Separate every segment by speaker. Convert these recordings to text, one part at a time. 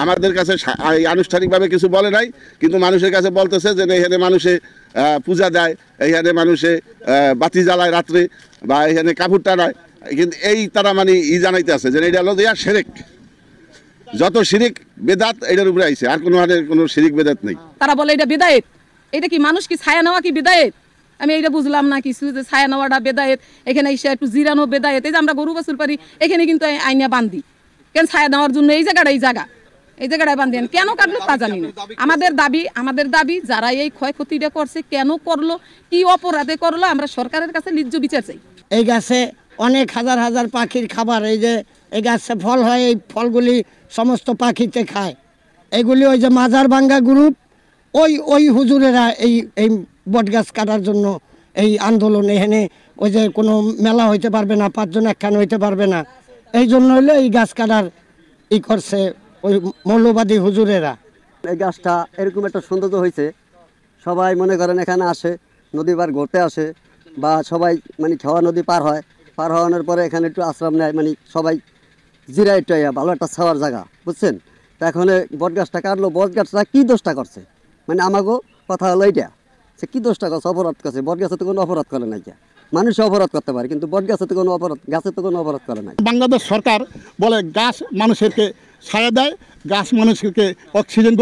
Speaker 1: আমাদের কাছে আনুষ্ঠানিকভাবে কিছু বলে নাই, কিন্তু মানুষের কাছে বলতেছে যে এখানে মানুষে পূজা দেয়, এইখানে মানুষে বাতি জ্বালায় রাত্রে, বা এখানে কাপড় টানায়। কিন্তু এই তারা মানে জানাইতে আছে যে এটা হলো দিয়া শিরক। যত শিরিক বেদাত এটার উপরে আইছে, আর কোনো শিরিক বেদাত নেই।
Speaker 2: তারা বলে এটা বেদায়েত। এটা কি মানুষ কি ছায়া নেওয়া কি বেদায়েত? আমি এইটা বুঝলাম না কিছু, যে ছায়া নেওয়াটা বেদায়েত, এখানে এসে একটু জিরানো বেদায়েত। এই যে আমরা গরু বাছুর পারি, এখানে কিন্তু আইনা বান্ধি কেন? ছায়া নেওয়ার জন্য এই জায়গাটায় বান্ধি কেন কাটলো তা জানি না। আমাদের দাবি যারা এই ক্ষয়ক্ষতিটা করছে কেন করলো, কি অপরাধে করলো, আমরা সরকারের কাছে ন্যায্য বিচার চাই।
Speaker 3: এই গাছে অনেক হাজার হাজার পাখির খাবার, এই যে এই গাছে ফল হয়, এই ফলগুলি সমস্ত পাখিতে খায়। এইগুলি ওই যে মাজার ভাঙ্গা গ্রুপ, ওই হুজুরেরা এই বট গাছ কাটার জন্য এই আন্দোলন। এখানে ওই যে কোনো মেলা হইতে পারবে না, 5 জন একখান হইতে পারবে না, এই জন্য হইলে এই গাছ কাটার করছে ওই মৌলবাদী হুজুরেরা।
Speaker 4: এই গাছটা এরকম একটা সৌন্দর্য হয়েছে, সবাই মনে করেন এখানে আসে, নদী পার ঘুরতে আসে, বা সবাই মানে খেওয়া নদী পার হওয়ানোর পরে এখানে একটু আশ্রম নেয়, মানে সবাই জিরা একটু ভালো একটা ছাওয়ার জায়গা, বুঝছেন? তা এখন বট গাছটা কাটলো, বট গাছটা কী দোষটা করছে? মানে আমাকেও কথা হলো এইটা, সে কী দোষটা করছে, অপরাধ করছে? বট গাছে তো কোনো অপরাধ করে নাই, মানুষ অপরাধ করতে পারে, কিন্তু বট গাছে তো কোনো অপরাধ, গাছে তো কোনো অপরাধ করে নাই।
Speaker 5: বাংলাদেশ সরকার বলে গাছ মানুষেরকে ছায়া দেয়, গাছ মানুষকে অক্সিজেন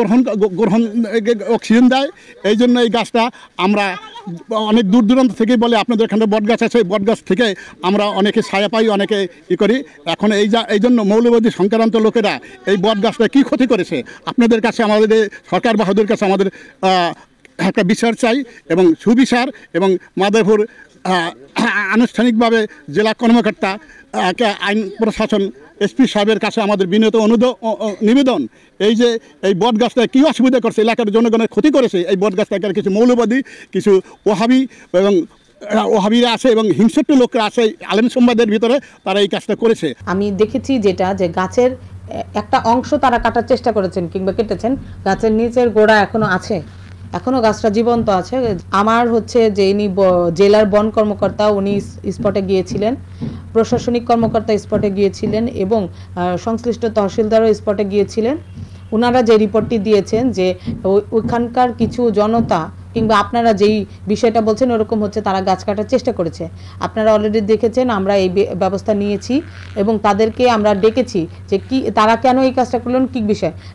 Speaker 5: দেয়। এই জন্য এই গাছটা আমরা অনেক দূর দূরান্ত থেকে বলে আপনাদের এখানে বট গাছ আছে, বট গাছ থেকে আমরা অনেকে ছায়া পাই, অনেকে করি। এখন এই জন্য মৌলবাদী সংক্রান্ত লোকেরা এই বট গাছটা কী ক্ষতি করেছে, আপনাদের কাছে, আমাদের সরকার বাহাদুর কাছে আমাদের একটা বিচার চাই, এবং সুবিচার, এবং মাদারীপুর আনুষ্ঠানিকভাবে জেলা কর্মকর্তা, আইন প্রশাসন, এসপি সাহেবের কাছে আমাদের বিনীত নিবেদন, এই যে এই বট গাছটা কী অসুবিধা করছে, এলাকার জনগণের ক্ষতি করেছে, এই বট গাছটা কিছু মৌলবাদী, কিছু ওহাবি এবং ওহাবিরা আছে, এবং হিংস্র লোকরা আছে আলেম সম্বাদের ভিতরে, তারা এই কাজটা করেছে।
Speaker 6: আমি দেখেছি যেটা, যে গাছের একটা অংশ তারা কাটার চেষ্টা করেছেন কিংবা কেটেছেন, গাছের নিচের গোড়া এখনো আছে, এখনো গাছটা জীবন্ত আছে। আমার হচ্ছে যে ইনি জেলার বন কর্মকর্তা, উনি স্পটে গিয়েছিলেন, প্রশাসনিক কর্মকর্তা স্পটে গিয়েছিলেন, এবং সংশ্লিষ্ট তহসিলদারও স্পটে গিয়েছিলেন। ওনারা যে রিপোর্টটি দিয়েছেন যে ওইখানকার কিছু জনতা কিংবা আপনারা যেই বিষয়টা বলছেন ওরকম হচ্ছে, তারা গাছ কাটার চেষ্টা করেছে। আপনারা অলরেডি দেখেছেন, আমরা এই ব্যবস্থা নিয়েছি এবং তাদেরকে আমরা ডেকেছি যে কি তারা কেন এই কাজটা করলেন, কী বিষয়।